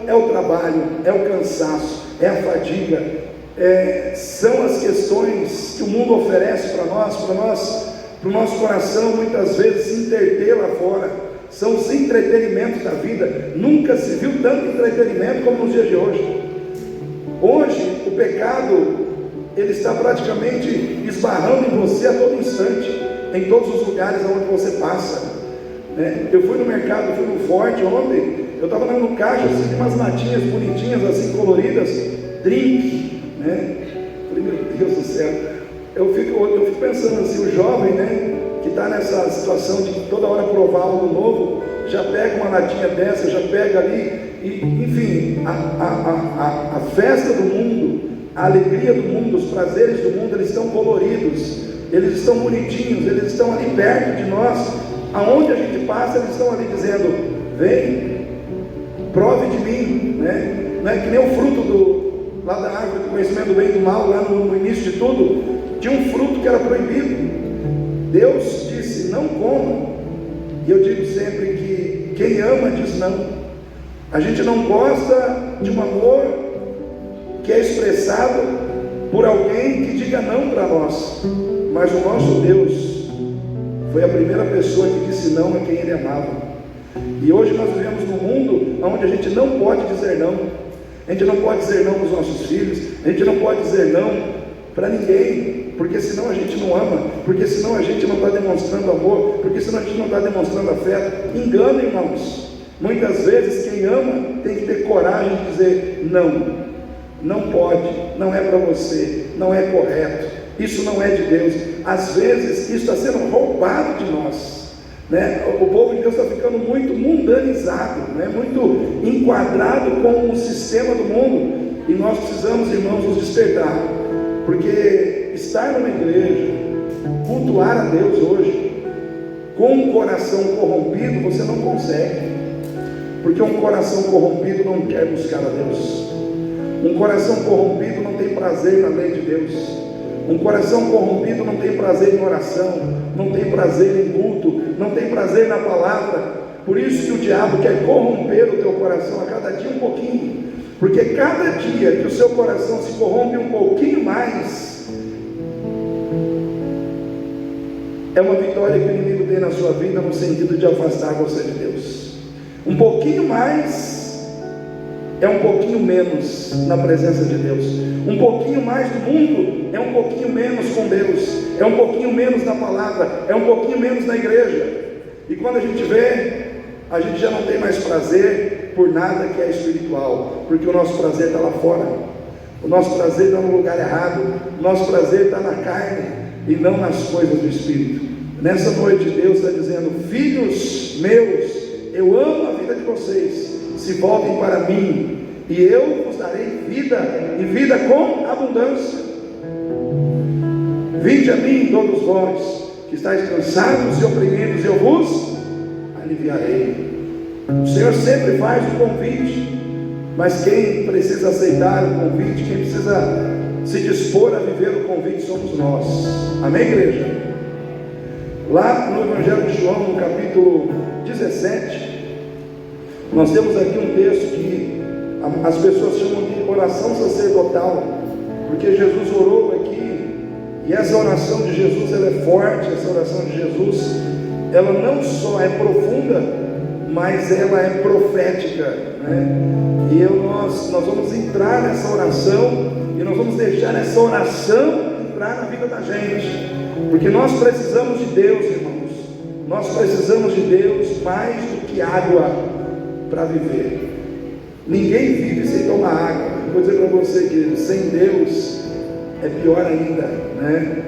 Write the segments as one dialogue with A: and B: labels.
A: é o trabalho, é o cansaço, é a fadiga, são as questões que o mundo oferece para o nosso coração muitas vezes se interter lá fora. São os entretenimentos da vida. Nunca se viu tanto entretenimento como nos dias de hoje. Hoje o pecado ele está praticamente esbarrando em você a todo instante, em todos os lugares onde você passa, né? Eu fui no mercado, fui no Forte ontem, eu estava no caixa, assim, umas latinhas bonitinhas, assim, coloridas, drink, né? Falei, meu Deus do céu, eu fico pensando assim, o jovem, né, que está nessa situação de toda hora provar algo novo, já pega uma latinha dessa, já pega ali, e, enfim, a festa do mundo, a alegria do mundo, os prazeres do mundo, eles estão coloridos, eles estão bonitinhos, eles estão ali perto de nós, aonde a gente passa, eles estão ali dizendo, vem, prove de mim, né? Não é que nem o fruto lá da árvore do conhecimento do bem e do mal, lá no início de tudo, tinha um fruto que era proibido, Deus disse, não coma, e eu digo sempre que quem ama diz não. A gente não gosta de um amor que é expressado por alguém que diga não para nós, mas o nosso Deus foi a primeira pessoa que disse não a quem Ele amava. E hoje nós vivemos num mundo onde a gente não pode dizer não. A gente não pode dizer não para os nossos filhos, a gente não pode dizer não para ninguém, porque senão a gente não ama, porque senão a gente não está demonstrando amor, porque senão a gente não está demonstrando afeto. Engano, irmãos. Muitas vezes quem ama tem que ter coragem de dizer não. Não pode, não é para você, não é correto, isso não é de Deus. Às vezes isso está sendo roubado de nós, né? O povo de Deus está ficando muito mundanizado, né? Muito enquadrado com o sistema do mundo, e nós precisamos, irmãos, nos despertar, porque estar numa igreja, cultuar a Deus hoje, com um coração corrompido, você não consegue, porque um coração corrompido não quer buscar a Deus. Um coração corrompido não tem prazer na lei de Deus. Um coração corrompido não tem prazer em oração, não tem prazer em culto, não tem prazer na palavra. Por isso que o diabo quer corromper o teu coração a cada dia um pouquinho, porque cada dia que o seu coração se corrompe um pouquinho mais, é uma vitória que o inimigo tem na sua vida, no sentido de afastar você de Deus. Um pouquinho mais é um pouquinho menos na presença de Deus. Um pouquinho mais do mundo é um pouquinho menos com Deus, é um pouquinho menos na palavra, é um pouquinho menos na igreja. E quando a gente vê, a gente já não tem mais prazer por nada que é espiritual, porque o nosso prazer está lá fora, o nosso prazer está no lugar errado, o nosso prazer está na carne e não nas coisas do Espírito. Nessa noite Deus está dizendo, filhos meus, eu amo a vida de vocês, se voltem para mim, e eu vos darei vida, e vida com abundância. Vinde a mim todos vós, que estáis cansados e oprimidos, eu vos aliviarei. O Senhor sempre faz o convite, mas quem precisa aceitar o convite, quem precisa se dispor a viver o convite, somos nós. Amém, igreja? Lá no Evangelho de João, no capítulo 17, nós temos aqui um texto que as pessoas chamam de oração sacerdotal, porque Jesus orou aqui, e essa oração de Jesus, ela é forte. Essa oração de Jesus, ela não só é profunda, mas ela é profética, né? E nós vamos entrar nessa oração, e nós vamos deixar essa oração entrar na vida da gente, porque nós precisamos de Deus, irmãos. Nós precisamos de Deus mais do que água para viver. Ninguém vive sem tomar água. Vou dizer para você que sem Deus é pior ainda, né?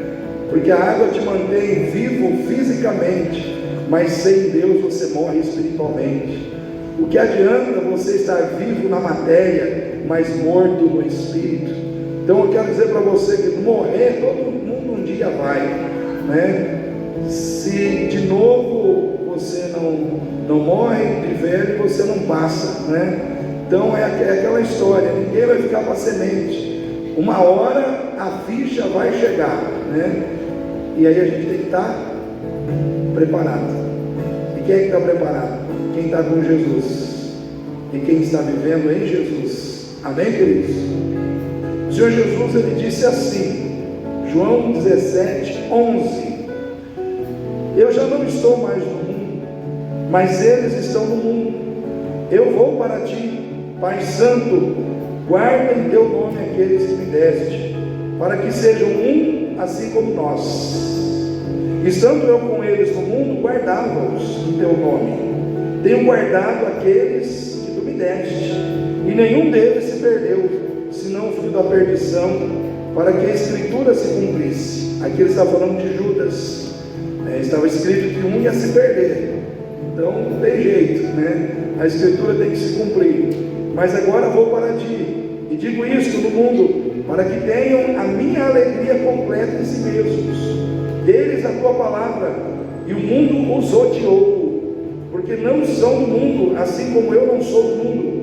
A: Porque a água te mantém vivo fisicamente, mas sem Deus você morre espiritualmente. O que adianta você estar vivo na matéria, mas morto no espírito? Então eu quero dizer para você que morrer todo mundo um dia vai, né? Se de novo você não morre de velho, você não passa, né? Então é aquela história, ninguém vai ficar para semente. Uma hora a ficha vai chegar, né? E aí a gente tem que estar preparado. E quem é que está preparado? Quem está com Jesus. e quem está vivendo em Jesus. Amém, queridos? O Senhor Jesus, Ele disse assim, João 17:11: eu já não estou mais no mundo, mas eles estão no mundo. Eu vou para ti, Pai Santo, guarda em teu nome aqueles que me deste, para que sejam um, assim como nós. Estando eu com eles no mundo, guardava-os em teu nome. Tenho guardado aqueles que tu me deste, e nenhum deles se perdeu, senão o filho da perdição, para que a Escritura se cumprisse. Aqui ele está falando de Judas. Estava escrito que um ia se perder, então não tem jeito, né? A Escritura tem que se cumprir. Mas agora vou para ti, e digo isto no mundo, para que tenham a minha alegria completa em si mesmos. Deles a tua palavra, e o mundo os odiou, porque não são do mundo, assim como eu não sou do mundo.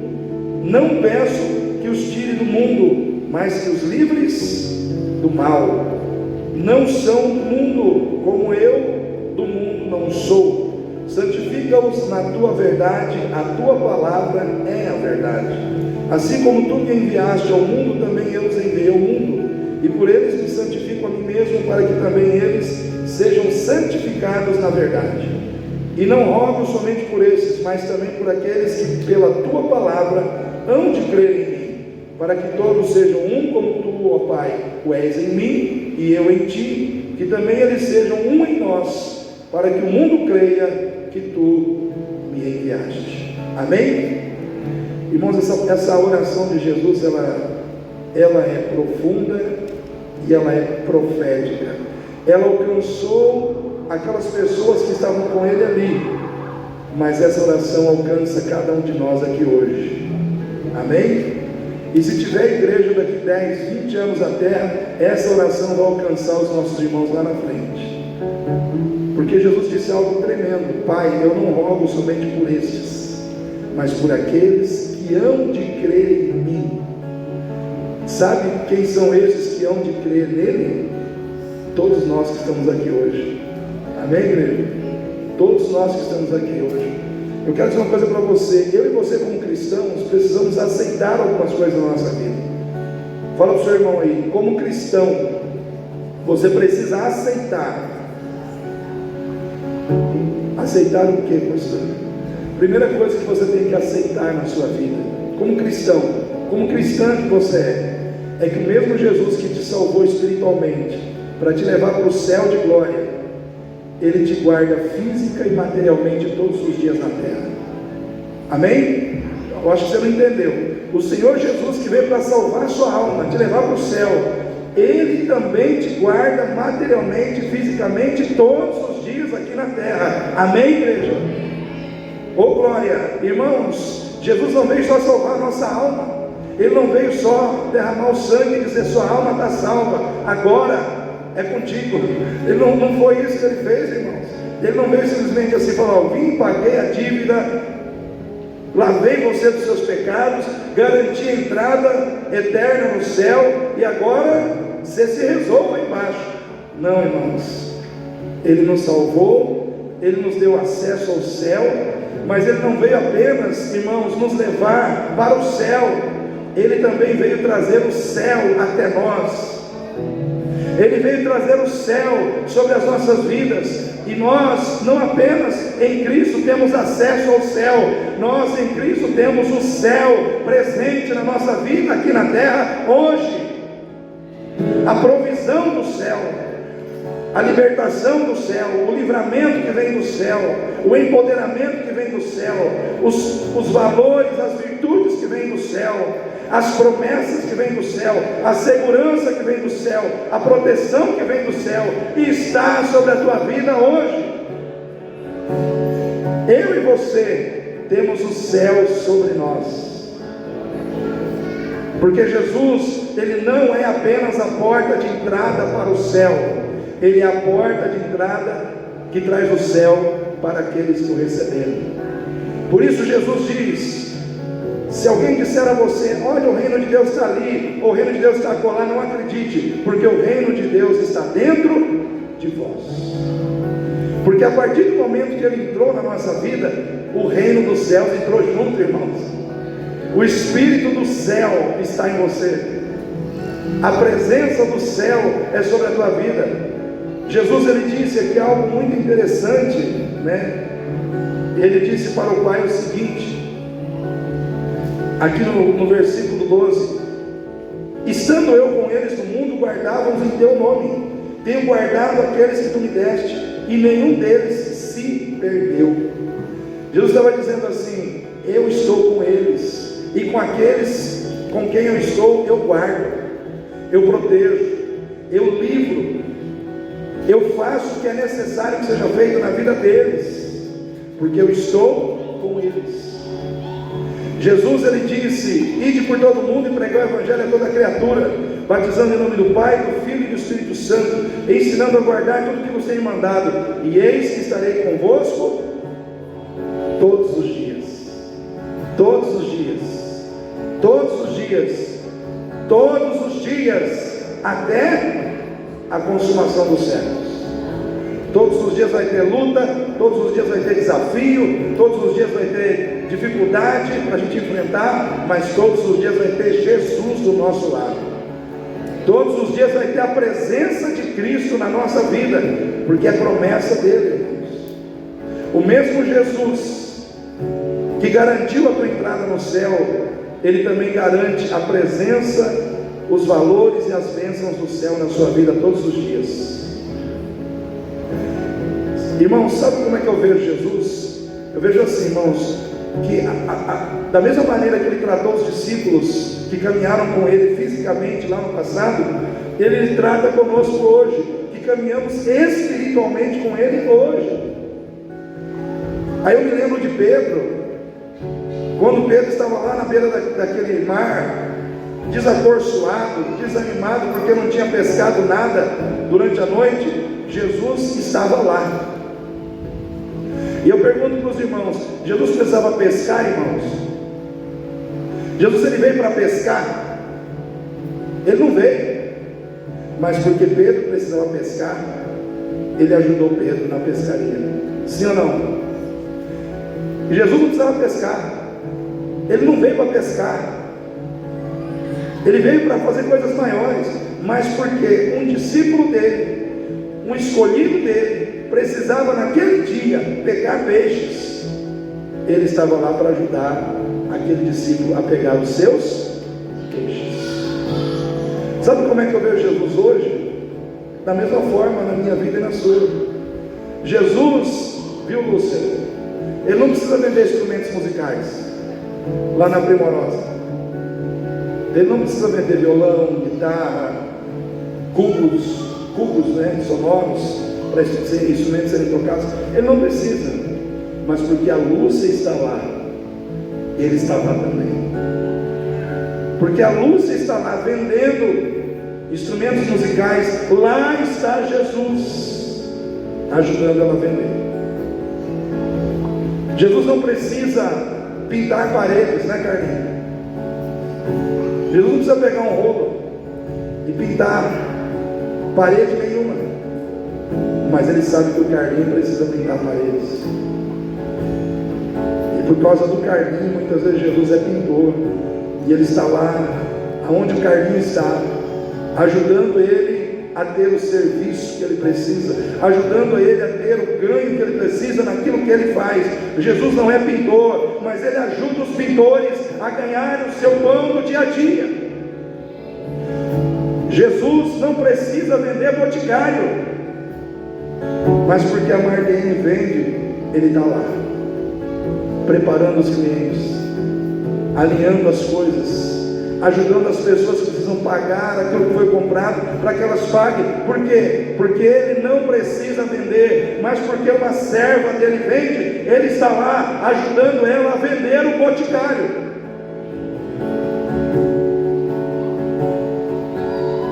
A: Não peço que os tire do mundo, mas que os livres do mal. Não são do mundo, como eu do mundo não sou. Santifica-os na tua verdade, a tua palavra é a verdade. Assim como tu me enviaste ao mundo, também eu os enviei ao mundo, e por eles me santifico a mim mesmo, para que também eles sejam santificados na verdade. E não rogo somente por esses, mas também por aqueles que pela tua palavra hão de crer em mim, para que todos sejam um como tu, ó Pai, o és em mim e eu em ti, que também eles sejam um em nós, para que o mundo creia que tu me enviaste. Amém? Irmãos, essa oração de Jesus, ela é profunda e ela é profética. Ela alcançou aquelas pessoas que estavam com ele ali, mas essa oração alcança cada um de nós aqui hoje. Amém? E se tiver igreja daqui 10, 20 anos na terra, essa oração vai alcançar os nossos irmãos lá na frente. Porque Jesus disse algo tremendo: Pai, eu não rogo somente por estes, mas por aqueles que hão de crer em mim. Sabe quem são esses que hão de crer nele? Todos nós que estamos aqui hoje. Amém, igreja? Todos nós que estamos aqui hoje. Eu quero dizer uma coisa para você. Eu e você, como cristãos, precisamos aceitar algumas coisas na nossa vida. Fala para o seu irmão aí, como cristão, você precisa aceitar. Aceitar o que, pastor? Primeira coisa que você tem que aceitar na sua vida, como cristão, como cristã que você é que o mesmo Jesus que te salvou espiritualmente, para te levar para o céu de glória, Ele te guarda física e materialmente todos os dias na terra. Amém? Eu acho que você não entendeu. O Senhor Jesus, que veio para salvar a sua alma, te levar para o céu, Ele também te guarda materialmente, fisicamente, todos os dias aqui na terra. Amém, igreja? Oh glória! Irmãos, Jesus não veio só salvar a nossa alma. Ele não veio só derramar o sangue e dizer: sua alma está salva, agora é contigo. Ele não foi isso que Ele fez, irmãos. Ele não veio simplesmente assim falar: vim, paguei a dívida, lavei você dos seus pecados, garanti a entrada eterna no céu, e agora você se resolva aí embaixo. Não, irmãos. Ele nos salvou, Ele nos deu acesso ao céu, mas Ele não veio apenas, irmãos, nos levar para o céu. Ele também veio trazer o céu até nós. Ele veio trazer o céu sobre as nossas vidas. E nós, não apenas em Cristo temos acesso ao céu, nós em Cristo temos o céu presente na nossa vida aqui na terra hoje. A provisão do céu, a libertação do céu, o livramento que vem do céu, o empoderamento que vem do céu, os valores, as virtudes que vêm do céu, as promessas que vêm do céu, a segurança que vem do céu, a proteção que vem do céu, e está sobre a tua vida hoje. Eu e você temos o céu sobre nós, porque Jesus, Ele não é apenas a porta de entrada para o céu, Ele é a porta de entrada que traz o céu para aqueles que o receberam. Por isso Jesus diz: se alguém disser a você: olha, o reino de Deus está ali, ou o reino de Deus está acolá, não acredite, porque o reino de Deus está dentro de vós. Porque a partir do momento que Ele entrou na nossa vida, o reino dos céus entrou junto, irmãos. O Espírito do céu está em você. A presença do céu é sobre a tua vida. Jesus, ele disse aqui algo muito interessante, né? Ele disse para o Pai o seguinte, aqui no versículo 12: estando eu com eles no mundo, guardava-os em teu nome. Tenho guardado aqueles que tu me deste, e nenhum deles se perdeu. Jesus estava dizendo assim: eu estou com eles, e com aqueles com quem eu estou, eu guardo, eu protejo, eu livro, eu faço o que é necessário que seja feito na vida deles, porque eu estou com eles. Jesus, ele disse: ide por todo mundo e pregai o evangelho a toda criatura, batizando em nome do Pai, do Filho e do Espírito Santo, ensinando a guardar tudo que vos tenho mandado, e eis que estarei convosco todos os dias, todos os dias, todos os dias, todos os dias, até a consumação dos séculos. Todos os dias vai ter luta, todos os dias vai ter desafio, todos os dias vai ter dificuldade para a gente enfrentar, mas todos os dias vai ter Jesus do nosso lado. Todos os dias vai ter a presença de Cristo na nossa vida, porque é promessa dele, irmãos. O mesmo Jesus que garantiu a tua entrada no céu, ele também garante a presença, os valores e as bênçãos do céu na sua vida todos os dias. Irmãos, sabe como é que eu vejo Jesus? Eu vejo assim, irmãos, que da mesma maneira que ele tratou os discípulos que caminharam com ele fisicamente lá no passado, ele trata conosco hoje, que caminhamos espiritualmente com ele hoje. Aí eu me lembro de Pedro, quando Pedro estava lá na beira daquele mar, desacorçoado, desanimado, porque não tinha pescado nada durante a noite. Jesus estava lá. E eu pergunto para os irmãos: Jesus precisava pescar, irmãos? Jesus, ele veio para pescar? Ele não veio, mas porque Pedro precisava pescar, ele ajudou Pedro na pescaria. Sim ou não? E Jesus não precisava pescar, ele não veio para pescar, ele veio para fazer coisas maiores, mas porque um discípulo dele, um escolhido dele, precisava naquele dia pegar peixes, ele estava lá para ajudar aquele discípulo a pegar os seus peixes. Sabe como é que eu vejo Jesus hoje? Da mesma forma na minha vida e na sua. Jesus, viu, Lúcia, ele não precisa vender instrumentos musicais lá na Primorosa, ele não precisa vender violão, guitarra, cubos, né, sonoros, para instrumentos serem tocados. Ele não precisa, mas porque a Lúcia está lá, ele está lá também. Porque a Lúcia está lá vendendo instrumentos musicais, lá está Jesus ajudando ela a vender. Jesus não precisa pintar paredes, né, Carlinhos? Jesus não precisa pegar um rolo e pintar parede nenhuma, mas ele sabe que o Carlinho precisa pintar paredes, e por causa do Carlinho, muitas vezes Jesus é pintor, e ele está lá aonde o Carlinho está, ajudando ele a ter o serviço que ele precisa, ajudando ele a ter o ganho que ele precisa naquilo que ele faz. Jesus não é pintor, mas ele ajuda os pintores a ganhar o seu pão do dia a dia. Jesus não precisa vender boticário, mas porque a Marlene vende, ele está lá, preparando os clientes, alinhando as coisas, ajudando as pessoas que precisam pagar aquilo que foi comprado, para que elas paguem. Por quê? Porque ele não precisa vender, mas porque uma serva dele vende, ele está lá ajudando ela a vender o boticário.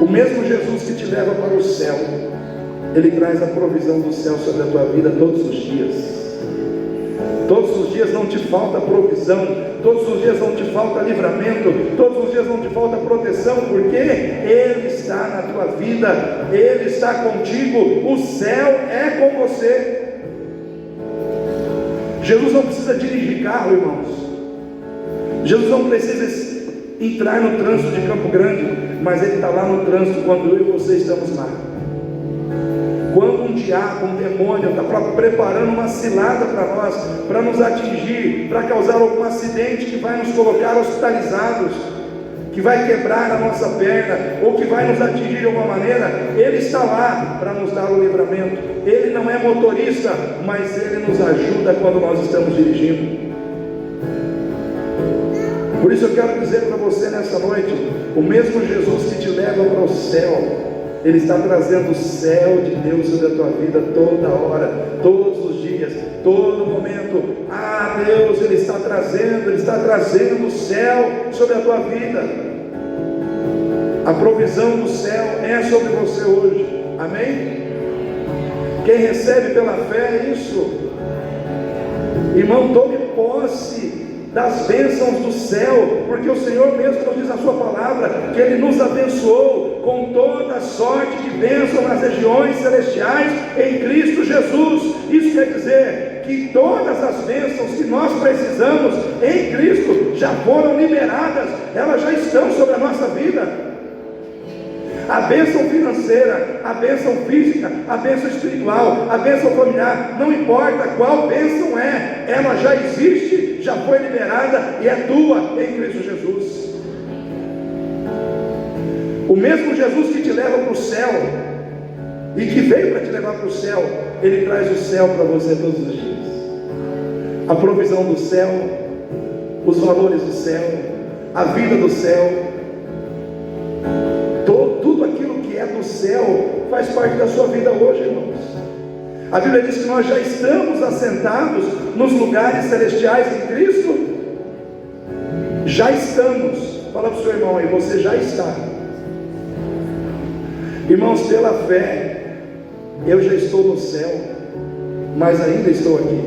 A: O mesmo Jesus que te leva para o céu, ele traz a provisão do céu sobre a tua vida todos os dias. Todos os dias não te falta provisão, todos os dias não te falta livramento, todos os dias não te falta proteção, porque ele está na tua vida, ele está contigo, o céu é com você. Jesus não precisa dirigir carro, irmãos. Jesus não precisa entrar no trânsito de Campo Grande, mas Ele está lá no trânsito quando eu e você estamos lá. Quando um diabo, um demônio está preparando uma cilada para nós, para nos atingir, para causar algum acidente que vai nos colocar hospitalizados, que vai quebrar a nossa perna, ou que vai nos atingir de alguma maneira, Ele está lá para nos dar o livramento. Ele não é motorista, mas Ele nos ajuda quando nós estamos dirigindo. Por isso eu quero dizer para você nessa noite, o mesmo Jesus que te leva para o céu, Ele está trazendo o céu de Deus sobre a tua vida toda hora, todos os dias, todo momento. Ah, Deus, Ele está trazendo o céu sobre a tua vida. A provisão do céu é sobre você hoje, amém? Quem recebe pela fé é isso. Irmão, tome posse das bênçãos do céu, porque o Senhor mesmo nos diz na sua palavra, que Ele nos abençoou com toda sorte de bênção nas regiões celestiais, em Cristo Jesus. Isso quer dizer que todas as bênçãos que nós precisamos, em Cristo, já foram liberadas, elas já estão sobre a nossa vida. A bênção financeira, a bênção física, a bênção espiritual, a bênção familiar, não importa qual bênção é, ela já existe, já foi liberada e é tua em Cristo Jesus. O mesmo Jesus que te leva para o céu e que veio para te levar para o céu, Ele traz o céu para você todos os dias. A provisão do céu, os valores do céu, a vida do céu, tudo aquilo que é do céu faz parte da sua vida hoje, irmãos. A Bíblia diz que nós já estamos assentados nos lugares celestiais em Cristo. Já estamos. Fala para o seu irmão aí, você já está. Irmãos, pela fé, eu já estou no céu, mas ainda estou aqui.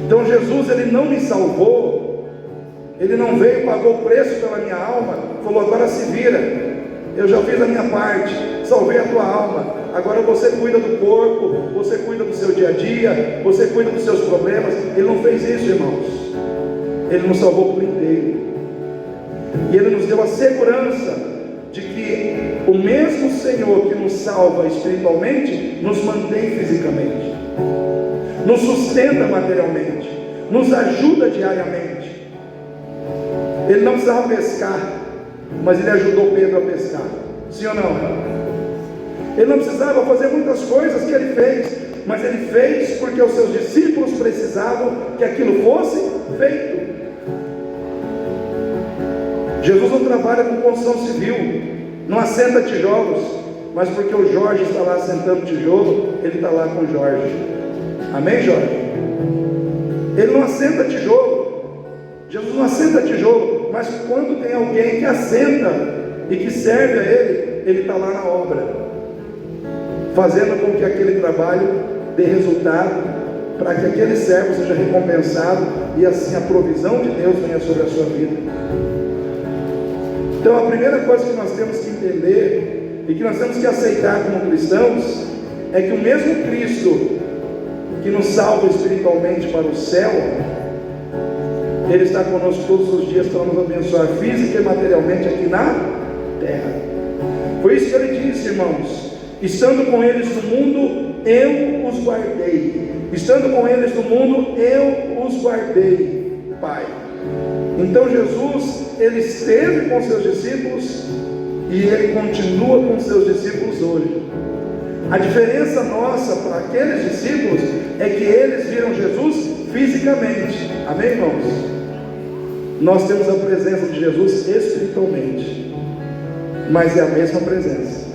A: Então Jesus, Ele não me salvou, Ele não veio, pagou o preço pela minha alma, falou, agora se vira. Eu já fiz a minha parte, salvei a tua alma. Agora você cuida do corpo, você cuida do seu dia a dia, você cuida dos seus problemas. Ele não fez isso, irmãos. Ele nos salvou por inteiro. E Ele nos deu a segurança de que o mesmo Senhor que nos salva espiritualmente, nos mantém fisicamente, nos sustenta materialmente, nos ajuda diariamente. Ele não precisava pescar, mas Ele ajudou Pedro a pescar, sim ou não? Ele não precisava fazer muitas coisas que Ele fez, mas Ele fez porque os seus discípulos precisavam que aquilo fosse feito. Jesus não trabalha com construção civil, não assenta tijolos, mas porque o Jorge está lá assentando tijolo, Ele está lá com o Jorge. Amém, Jorge? Ele não assenta tijolo, Jesus não assenta tijolo, mas quando tem alguém que assenta e que serve a Ele está lá na obra, fazendo com que aquele trabalho dê resultado, para que aquele servo seja recompensado e assim a provisão de Deus venha sobre a sua vida. Então a primeira coisa que nós temos que entender e que nós temos que aceitar como cristãos é que o mesmo Cristo que nos salva espiritualmente para o céu, Ele está conosco todos os dias para nos abençoar física e materialmente aqui na terra. Foi isso que Ele disse, irmãos: estando com eles no mundo, eu os guardei. Estando com eles no mundo, eu os guardei, Pai. Então Jesus, Ele esteve com seus discípulos e Ele continua com seus discípulos hoje. A diferença nossa para aqueles discípulos é que eles viram Jesus fisicamente. Amém, irmãos? Nós temos a presença de Jesus espiritualmente, mas é a mesma presença.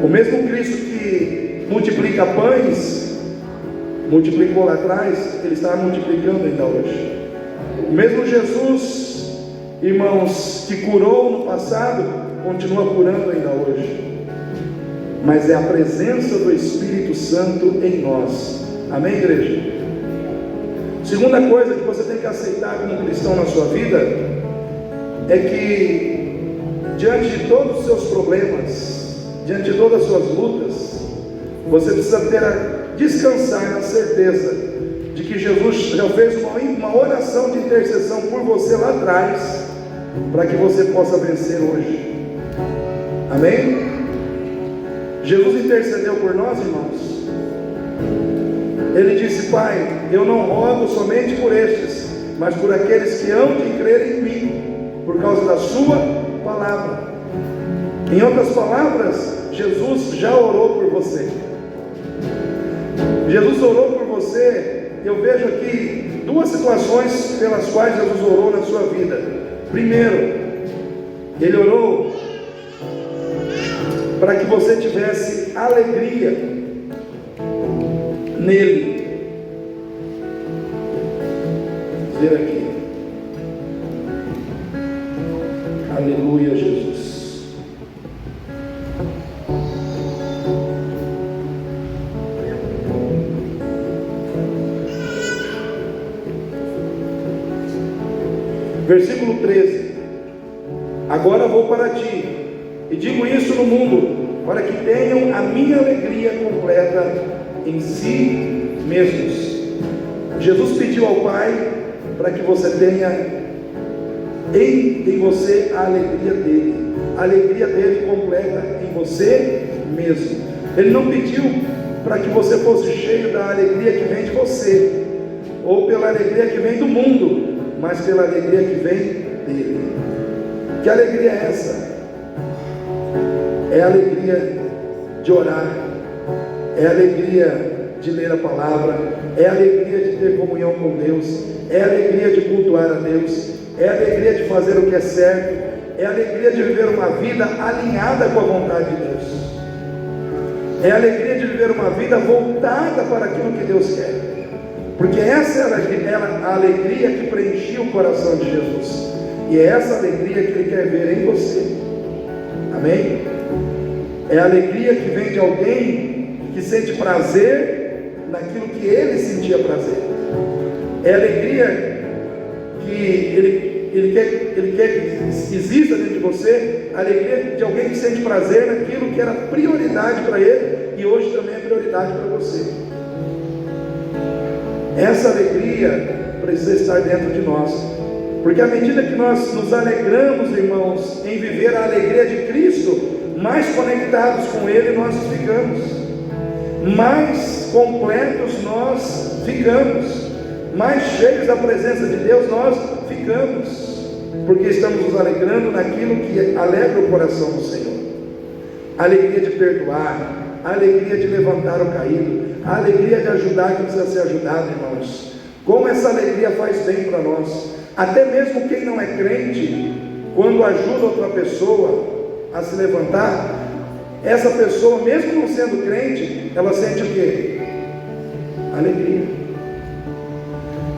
A: O mesmo Cristo que multiplica pães, multiplicou lá atrás, Ele está multiplicando ainda hoje. O mesmo Jesus, irmãos, que curou no passado, continua curando ainda hoje. Mas é a presença do Espírito Santo em nós. Amém, igreja? Segunda coisa que você tem que aceitar como cristão na sua vida é que, diante de todos os seus problemas, diante de todas as suas lutas, você precisa descansar na certeza de que Jesus já fez uma oração de intercessão por você lá atrás, para que você possa vencer hoje. Amém? Jesus intercedeu por nós, irmãos. Ele disse: Pai, eu não rogo somente por estes, mas por aqueles que hão de crer em mim, por causa da sua palavra. Em outras palavras, Jesus já orou por você. Jesus orou por você. Eu vejo aqui duas situações pelas quais Jesus orou na sua vida. Primeiro, Ele orou para que você tivesse alegria nele. Vamos ver aqui. Aleluia, Jesus. Versículo 13: Agora vou para ti, e digo isso no mundo, para que tenham a minha alegria completa em si mesmos. Jesus pediu ao Pai para que você tenha em você a alegria dele completa em você mesmo. Ele não pediu para que você fosse cheio da alegria que vem de você, ou pela alegria que vem do mundo, mas pela alegria que vem dele. Que alegria é essa? É a alegria de orar, é a alegria de ler a palavra, é a alegria de ter comunhão com Deus, é a alegria de cultuar a Deus, é a alegria de fazer o que é certo, é a alegria de viver uma vida alinhada com a vontade de Deus, é a alegria de viver uma vida voltada para aquilo que Deus quer, porque essa é a alegria que preenchia o coração de Jesus, e é essa alegria que Ele quer ver em você. Amém? É a alegria que vem de alguém que sente prazer naquilo que Ele sentia prazer. É a alegria que Ele quer que exista dentro de você, a alegria de alguém que sente prazer naquilo que era prioridade para Ele e hoje também é prioridade para você. Essa alegria precisa estar dentro de nós, porque à medida que nós nos alegramos, irmãos, em viver a alegria de Cristo, mais conectados com Ele nós ficamos, mais completos nós ficamos, mais cheios da presença de Deus nós ficamos, porque estamos nos alegrando naquilo que alegra o coração do Senhor. A alegria de perdoar, a alegria de levantar o caído, a alegria de ajudar quem precisa ser ajudado, irmãos. Como essa alegria faz bem para nós. Até mesmo quem não é crente, quando ajuda outra pessoa a se levantar, essa pessoa, mesmo não sendo crente, ela sente o quê? Alegria.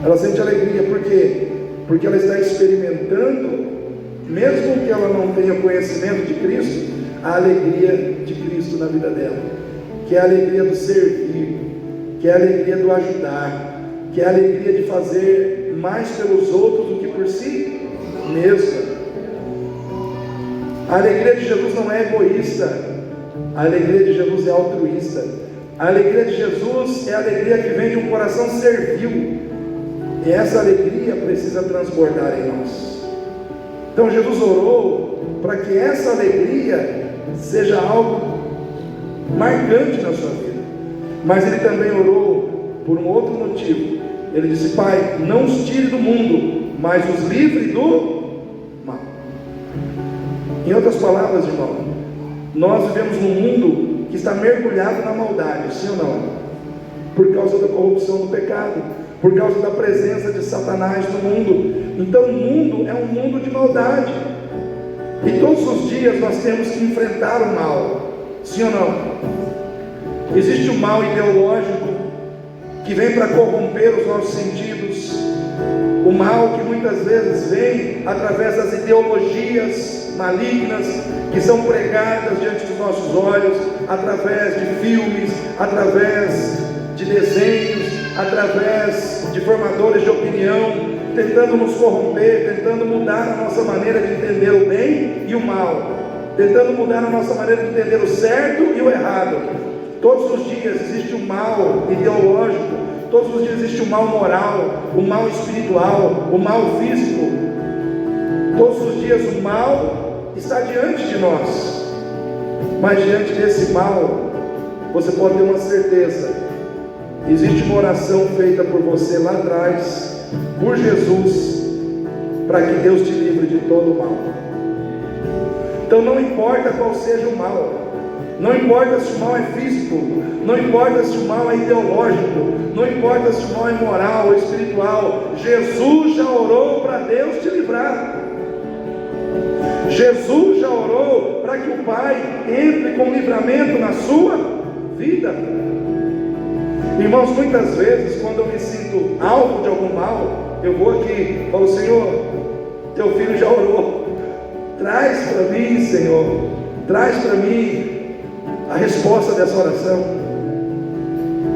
A: Ela sente alegria, por quê? Porque ela está experimentando, mesmo que ela não tenha conhecimento de Cristo, a alegria de Cristo na vida dela, que é a alegria do servir, que é a alegria do ajudar, que é a alegria de fazer mais pelos outros do que por si mesmo. A alegria de Jesus não é egoísta, a alegria de Jesus é altruísta. A alegria de Jesus é a alegria que vem de um coração servil, e essa alegria precisa transbordar em nós. Então Jesus orou para que essa alegria seja algo marcante na sua vida, mas Ele também orou por um outro motivo. Ele disse: Pai, não os tire do mundo, mas os livre do mal. Em outras palavras, irmão, nós vivemos num mundo que está mergulhado na maldade, sim ou não? Por causa da corrupção do pecado, por causa da presença de Satanás no mundo. Então o mundo é um mundo de maldade, e todos os dias nós temos que enfrentar o mal, sim ou não? Existe o mal ideológico, que vem para corromper os nossos sentidos, o mal que muitas vezes vem através das ideologias malignas que são pregadas diante dos nossos olhos, através de filmes, através de desenhos, através de formadores de opinião, tentando nos corromper, tentando mudar a nossa maneira de entender o bem e o mal, tentando mudar a nossa maneira de entender o certo e o errado. Todos os dias existe um mal ideológico todos os dias existe o mal moral, o mal espiritual, o mal físico. Todos os dias o mal está diante de nós, mas diante desse mal, você pode ter uma certeza: existe uma oração feita por você lá atrás, por Jesus, para que Deus te livre de todo o mal. Então não importa qual seja o mal, não importa se o mal é físico, não importa se o mal é ideológico, não importa se o mal é moral ou espiritual, Jesus já orou para Deus te livrar. Jesus já orou para que o Pai entre com livramento na sua vida. Irmãos, muitas vezes quando eu me sinto alvo de algum mal, eu vou aqui e falo: Senhor, teu filho já orou, traz para mim, Senhor, traz para mim a resposta dessa oração.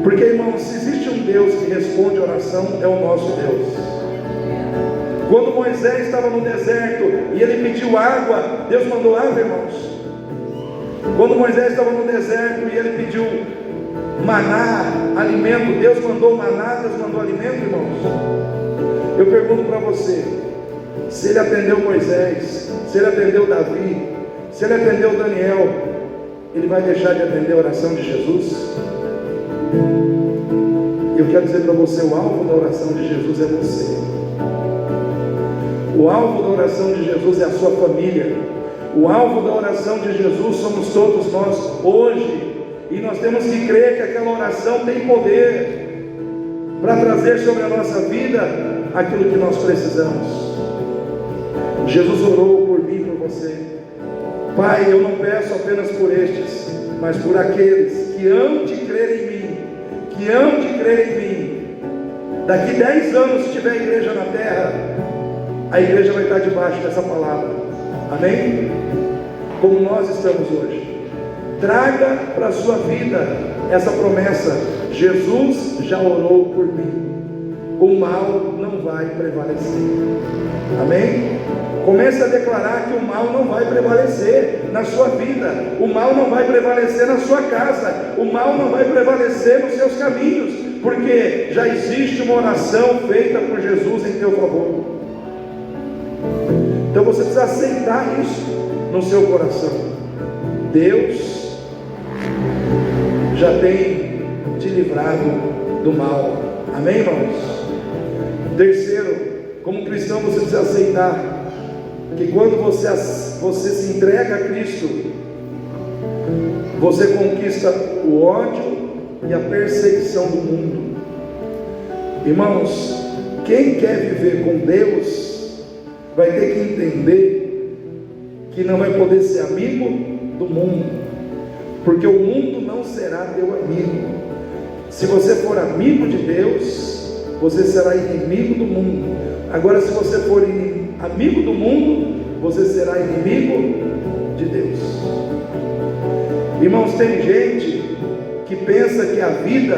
A: Porque, irmãos, se existe um Deus que responde a oração, é o nosso Deus. Quando Moisés estava no deserto e ele pediu água, Deus mandou água, irmãos. Quando Moisés estava no deserto e ele pediu maná, alimento, Deus mandou maná, Deus mandou alimento, irmãos. Eu pergunto para você: se ele atendeu Moisés, se ele atendeu Davi, se ele atendeu Daniel, ele vai deixar de atender a oração de Jesus? Eu quero dizer para você: o alvo da oração de Jesus é você. O alvo da oração de Jesus é a sua família. O alvo da oração de Jesus somos todos nós hoje. E nós temos que crer que aquela oração tem poder para trazer sobre a nossa vida aquilo que nós precisamos. Jesus orou por mim e por você. Pai, eu não peço apenas por estes, mas por aqueles que hão de crer em mim, que hão de crer em mim. Daqui 10 anos, se tiver igreja na terra, a igreja vai estar debaixo dessa palavra. Amém? Como nós estamos hoje. Traga para a sua vida essa promessa: Jesus já orou por mim, o mal não vai prevalecer. Amém? Comece a declarar que o mal não vai prevalecer na sua vida, o mal não vai prevalecer na sua casa, o mal não vai prevalecer nos seus caminhos, porque já existe uma oração feita por Jesus em teu favor. Então você precisa aceitar isso no seu coração. Deus já tem te livrado do mal. Amém, irmãos? Terceiro, como cristão, você precisa aceitar que quando você se entrega a Cristo, você conquista o ódio e a perseguição do mundo. Irmãos, quem quer viver com Deus vai ter que entender que não vai poder ser amigo do mundo, porque o mundo não será teu amigo. Se você for amigo de Deus, você será inimigo do mundo. Agora, se você for amigo do mundo, você será inimigo de Deus. Irmãos, tem gente que pensa que a vida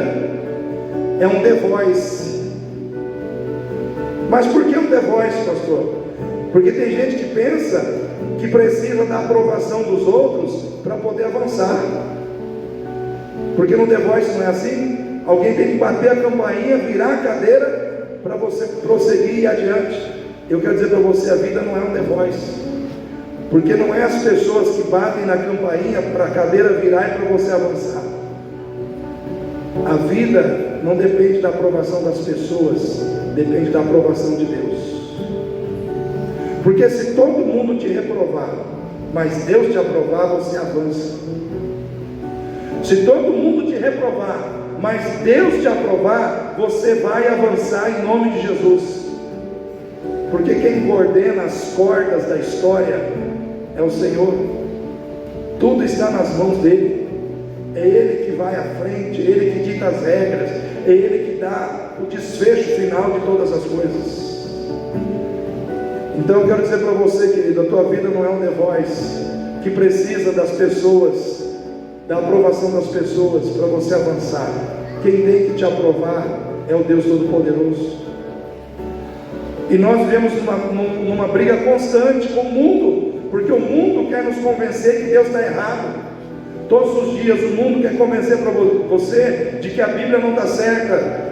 A: é um The Voice. Mas por que um The Voice, pastor? Porque tem gente que pensa que precisa da aprovação dos outros para poder avançar. Porque no The Voice não é assim? Alguém tem que bater a campainha, virar a cadeira para você prosseguir e ir adiante. Eu quero dizer para você: a vida não é um The Voice. Porque não é as pessoas que batem na campainha para a cadeira virar e para você avançar. A vida não depende da aprovação das pessoas, depende da aprovação de Deus. Porque se todo mundo te reprovar, mas Deus te aprovar, você avança. Se todo mundo te reprovar, mas Deus te aprovar, você vai avançar em nome de Jesus. Porque quem coordena as cordas da história é o Senhor. Tudo está nas mãos dele. É Ele que vai à frente, é Ele que dita as regras, é Ele que dá o desfecho final de todas as coisas. Então eu quero dizer para você, querido, a tua vida não é um The Voice que precisa das pessoas, da aprovação das pessoas para você avançar. Quem tem que te aprovar é o Deus Todo-Poderoso. E nós vivemos numa briga constante com o mundo, porque o mundo quer nos convencer que Deus está errado. Todos os dias o mundo quer convencer para você de que a Bíblia não está certa.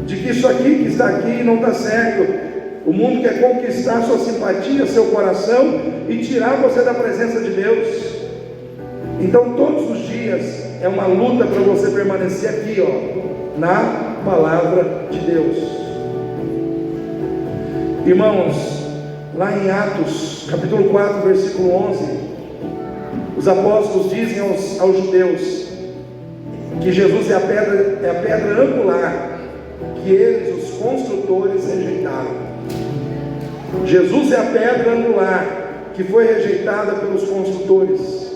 A: de que isso aqui que está aqui não está certo. O mundo quer conquistar sua simpatia, seu coração e tirar você da presença de Deus. Então todos os dias é uma luta para você permanecer aqui, na palavra de Deus. Irmãos, lá em Atos, capítulo 4, versículo 11, os apóstolos dizem aos judeus que Jesus é a pedra angular que eles, os construtores, rejeitaram. Jesus é a pedra angular que foi rejeitada pelos construtores,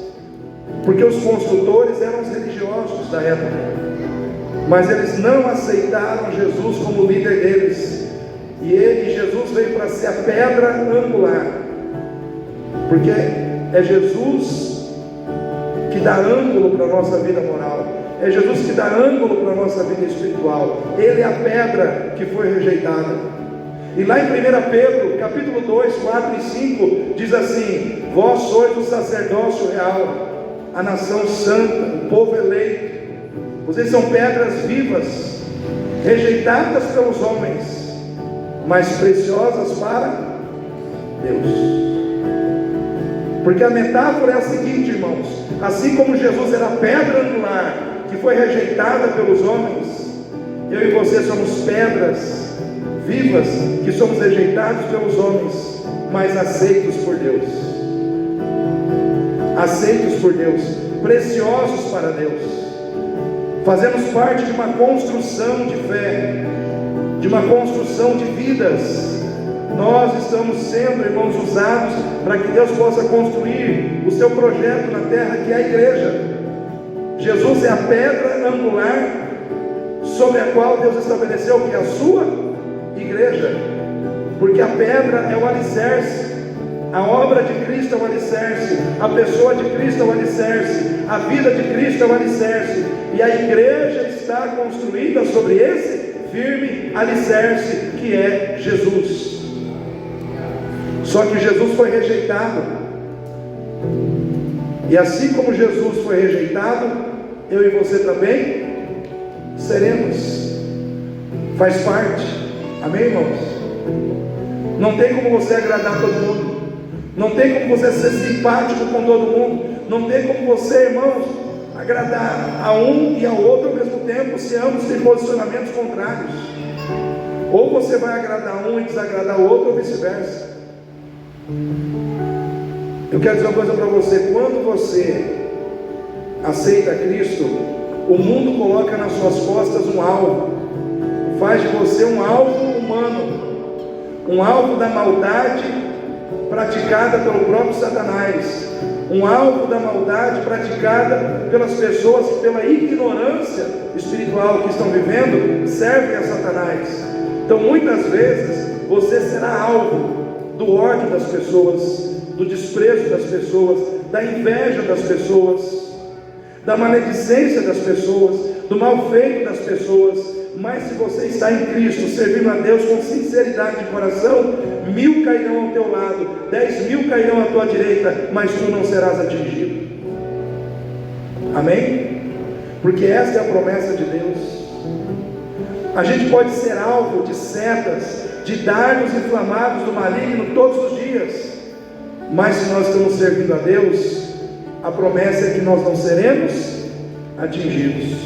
A: porque os construtores eram os religiosos da época, mas eles não aceitaram Jesus como líder deles, e Jesus veio para ser a pedra angular, porque é Jesus que dá ângulo para a nossa vida moral, é Jesus que dá ângulo para a nossa vida espiritual. Ele é a pedra que foi rejeitada. E lá em 1 Pedro, capítulo 2, 4 e 5, diz assim: vós sois o sacerdócio real, a nação santa, o povo eleito. Vocês são pedras vivas, rejeitadas pelos homens, mas preciosas para Deus. Porque a metáfora é a seguinte, irmãos: assim como Jesus era a pedra angular que foi rejeitada pelos homens, eu e você somos pedras vivas que somos rejeitados pelos homens, mas aceitos por Deus. Aceitos por Deus, preciosos para Deus. Fazemos parte de uma construção de fé, de uma construção de vidas. Nós estamos sendo, irmãos, usados para que Deus possa construir o seu projeto na terra, que é a igreja. Jesus é a pedra angular sobre a qual Deus estabeleceu que é a sua igreja, porque a pedra é o alicerce, a obra de Cristo é o alicerce, a pessoa de Cristo é o alicerce, a vida de Cristo é o alicerce, e a igreja está construída sobre esse firme alicerce que é Jesus. Só que Jesus foi rejeitado, e assim como Jesus foi rejeitado, eu e você também seremos. Faz parte. Amém, irmãos? Não tem como você agradar todo mundo, não tem como você ser simpático com todo mundo, não tem como você, irmãos, agradar a um e ao outro ao mesmo tempo, se ambos têm posicionamentos contrários. Ou você vai agradar um e desagradar o outro, ou vice-versa. Eu quero dizer uma coisa para você: quando você aceita Cristo, o mundo coloca nas suas costas um alvo, faz de você um alvo humano, um alvo da maldade praticada pelo próprio Satanás, um alvo da maldade praticada pelas pessoas que, pela ignorância espiritual que estão vivendo, servem a Satanás. Então muitas vezes você será alvo do ódio das pessoas, do desprezo das pessoas, da inveja das pessoas, da maledicência das pessoas, do mal feito das pessoas. Mas se você está em Cristo, servindo a Deus com sinceridade de coração, 1000 cairão ao teu lado, 10.000 cairão à tua direita, mas tu não serás atingido. Amém? Porque esta é a promessa de Deus. A gente pode ser alvo de setas, de dardos inflamados do maligno todos os dias, mas se nós estamos servindo a Deus, a promessa é que nós não seremos atingidos.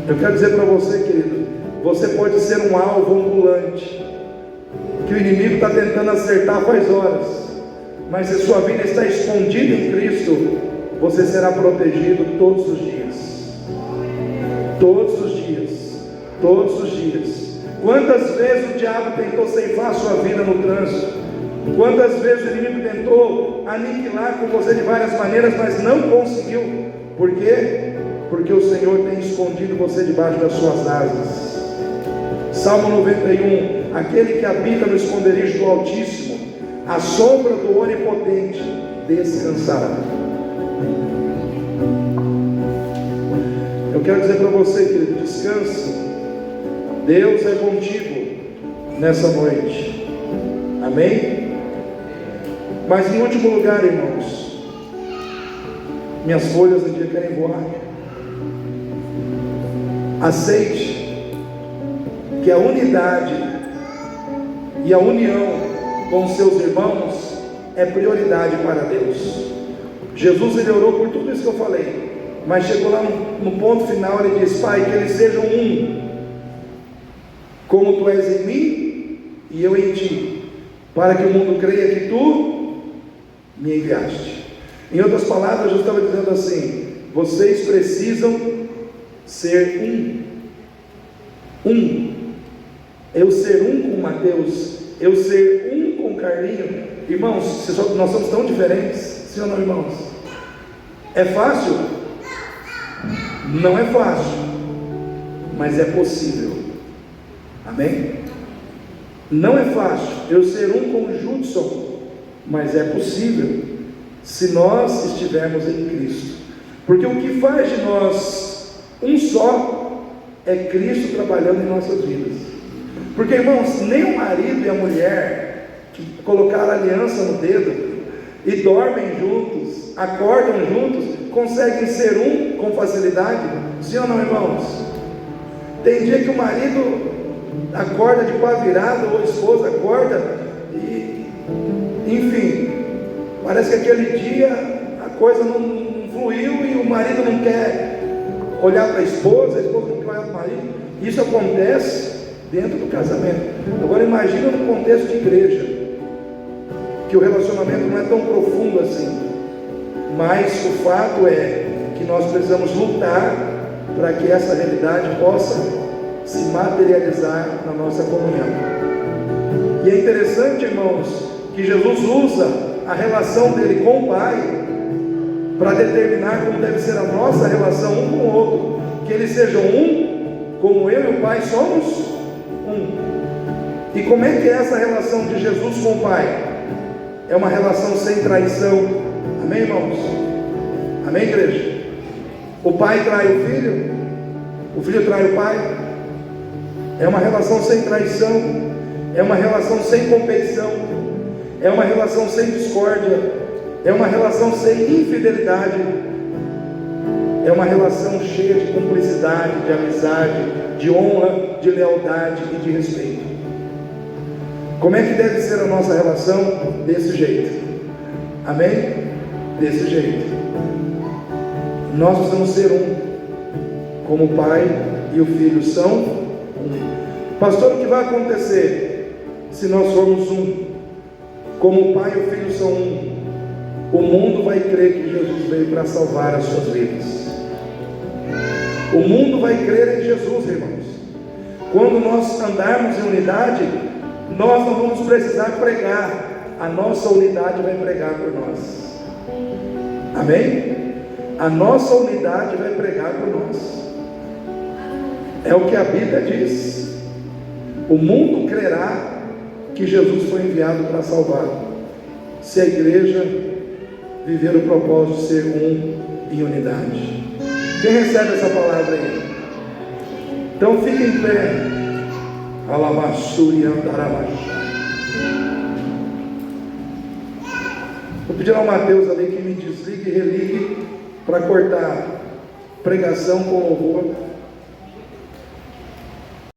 A: Eu quero dizer para você, querido, você pode ser um alvo ambulante, que o inimigo está tentando acertar faz horas, mas se sua vida está escondida em Cristo, você será protegido todos os dias. Todos os dias. Todos os dias. Quantas vezes o diabo tentou ceifar a sua vida no trânsito? Quantas vezes o inimigo tentou aniquilar com você de várias maneiras, mas não conseguiu? Por quê? Porque o Senhor tem escondido você debaixo das suas asas. Salmo 91: aquele que habita no esconderijo do Altíssimo, à sombra do Onipotente descansará. Eu quero dizer para você, querido, descanse. Deus é contigo nessa noite. Amém? Mas em último lugar, irmãos, minhas folhas aqui querem voar. Aceite que a unidade e a união com os seus irmãos é prioridade para Deus. Jesus, ele orou por tudo isso que eu falei, mas chegou lá no ponto final, ele diz: Pai, que eles sejam um, como Tu és em mim e eu em Ti, para que o mundo creia que Tu me enviaste. Em outras palavras, Jesus estava dizendo assim: vocês precisam ser um. Eu ser um com Mateus, eu ser um com Carlinho. Irmãos, nós somos tão diferentes, sim ou não, irmãos? É fácil? Não é fácil, mas é possível. Amém? Não é fácil eu ser um com o Judson, mas é possível se nós estivermos em Cristo. Porque o que faz de nós um só é Cristo trabalhando em nossas vidas. Porque, irmãos, nem o marido e a mulher que colocaram aliança no dedo e dormem juntos, acordam juntos, conseguem ser um com facilidade? Sim ou não, irmãos? Tem dia que o marido acorda de pá virado, ou a esposa acorda e, enfim, parece que aquele dia a coisa não fluiu e o marido não quer olhar para a esposa não quer olhar para o marido. Isso acontece dentro do casamento. Agora imagina no contexto de igreja, que o relacionamento não é tão profundo assim, mas o fato é que nós precisamos lutar para que essa realidade possa se materializar na nossa comunhão. E é interessante, irmãos, que Jesus usa a relação dele com o Pai para determinar como deve ser a nossa relação um com o outro, que eles sejam um, como eu e o Pai somos um. E como é que é essa relação de Jesus com o Pai? É uma relação sem traição. Amém, irmãos? Amém, igreja? O pai trai o filho trai o pai. É uma relação sem traição, é uma relação sem competição, é uma relação sem discórdia, é uma relação sem infidelidade, é uma relação cheia de cumplicidade, de amizade, de honra, de lealdade e de respeito. Como é que deve ser a nossa relação? Desse jeito. Amém? Desse jeito. Nós precisamos ser um, como o Pai e o Filho são um. Pastor, o que vai acontecer se nós formos um? Como o Pai e o Filho são um, o mundo vai crer que Jesus veio para salvar as suas vidas. O mundo vai crer em Jesus, irmãos. Quando nós andarmos em unidade, nós não vamos precisar pregar, a nossa unidade vai pregar por nós. Amém? A nossa unidade vai pregar por nós. É o que a Bíblia diz. O mundo crerá que Jesus foi enviado para salvar, se a igreja viver o propósito de ser um em unidade. Quem recebe essa palavra aí? Então fique em pé. Vou pedir ao Mateus ali que me desligue e religue para cortar pregação com louvor.